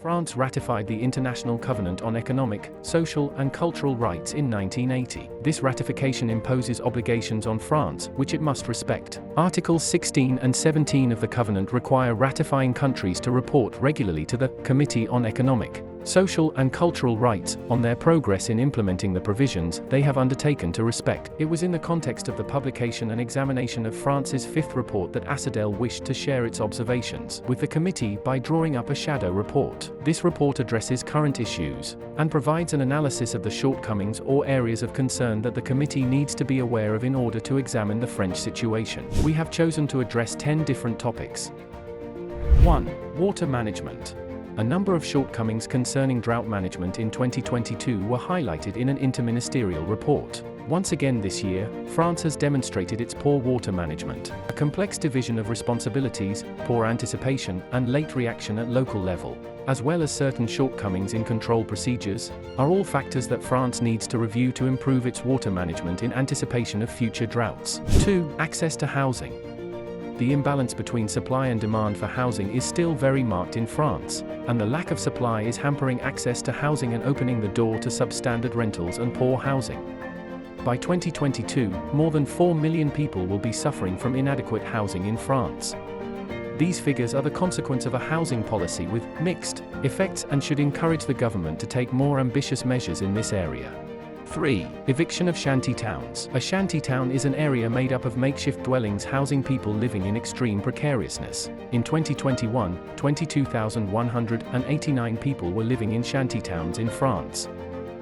France ratified the International Covenant on Economic, Social and Cultural Rights in 1980. This ratification imposes obligations on France, which it must respect. Articles 16 and 17 of the Covenant require ratifying countries to report regularly to the Committee on Economic, Social and Cultural Rights on their progress in implementing the provisions they have undertaken to respect. It was in the context of the publication and examination of France's fifth report that ASSEDEL wished to share its observations with the committee by drawing up a shadow report. This report addresses current issues and provides an analysis of the shortcomings or areas of concern that the committee needs to be aware of in order to examine the French situation. We have chosen to address 10 different topics. 1. Water management. A number of shortcomings concerning drought management in 2022 were highlighted in an interministerial report. Once again this year, France has demonstrated its poor water management. A complex division of responsibilities, poor anticipation, and late reaction at local level, as well as certain shortcomings in control procedures, are all factors that France needs to review to improve its water management in anticipation of future droughts. 2. Access to housing. The imbalance between supply and demand for housing is still very marked in France, and the lack of supply is hampering access to housing and opening the door to substandard rentals and poor housing. By 2022, more than 4 million people will be suffering from inadequate housing in France. These figures are the consequence of a housing policy with mixed effects and should encourage the government to take more ambitious measures in this area. 3. Eviction of shanty towns. A shanty town is an area made up of makeshift dwellings housing people living in extreme precariousness. In 2021, 22,189 people were living in shanty towns in France.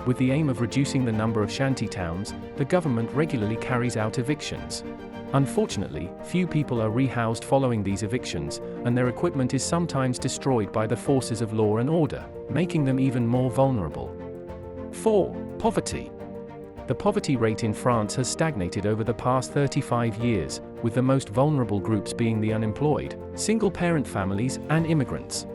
With the aim of reducing the number of shanty towns, the government regularly carries out evictions. Unfortunately, few people are rehoused following these evictions, and their equipment is sometimes destroyed by the forces of law and order, making them even more vulnerable. 4. Poverty. The poverty rate in France has stagnated over the past 35 years, with the most vulnerable groups being the unemployed, single-parent families, and immigrants.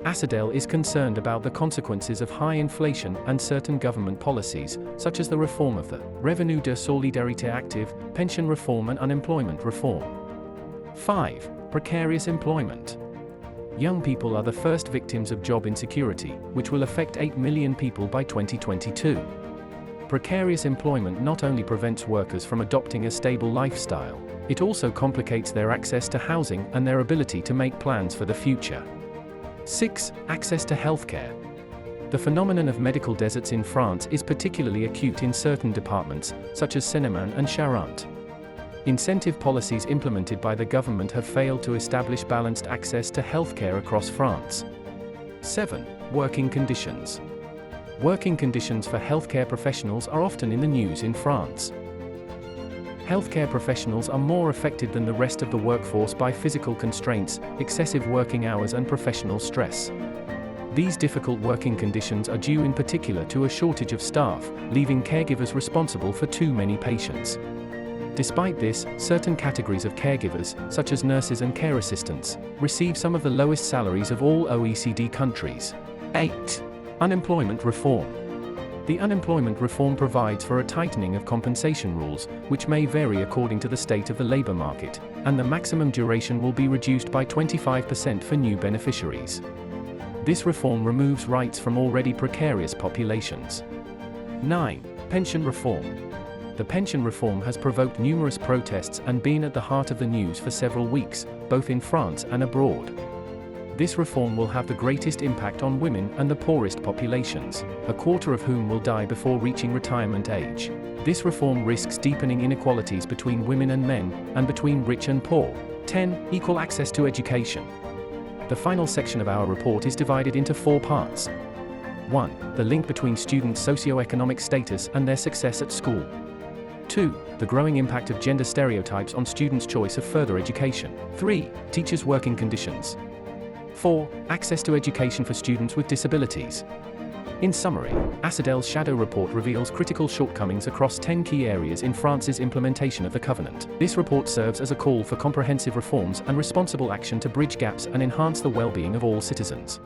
ASSEDEL is concerned about the consequences of high inflation and certain government policies, such as the reform of the Revenu de Solidarité Active, pension reform and unemployment reform. 5. Precarious employment. Young people are the first victims of job insecurity, which will affect 8 million people by 2022. Precarious employment not only prevents workers from adopting a stable lifestyle, it also complicates their access to housing and their ability to make plans for the future. 6. Access to healthcare. The phenomenon of medical deserts in France is particularly acute in certain departments, such as Seine-et-Marne and Charente. Incentive policies implemented by the government have failed to establish balanced access to healthcare across France. 7. Working conditions. Working conditions for healthcare professionals are often in the news in France. Healthcare professionals are more affected than the rest of the workforce by physical constraints, excessive working hours and professional stress. These difficult working conditions are due in particular to a shortage of staff, leaving caregivers responsible for too many patients. Despite this, certain categories of caregivers, such as nurses and care assistants, receive some of the lowest salaries of all OECD countries. 8. Unemployment reform. The unemployment reform provides for a tightening of compensation rules, which may vary according to the state of the labor market, and the maximum duration will be reduced by 25% for new beneficiaries. This reform removes rights from already precarious populations. 9. Pension reform. The pension reform has provoked numerous protests and been at the heart of the news for several weeks, both in France and abroad. This reform will have the greatest impact on women and the poorest populations, a quarter of whom will die before reaching retirement age. This reform risks deepening inequalities between women and men, and between rich and poor. 10. Equal access to education. The final section of our report is divided into 4 parts. 1. The link between students' socio-economic status and their success at school. 2. The growing impact of gender stereotypes on students' choice of further education. 3. Teachers' working conditions. 4. Access to education for students with disabilities. In summary, ASSEDEL's shadow report reveals critical shortcomings across 10 key areas in France's implementation of the Covenant. This report serves as a call for comprehensive reforms and responsible action to bridge gaps and enhance the well-being of all citizens.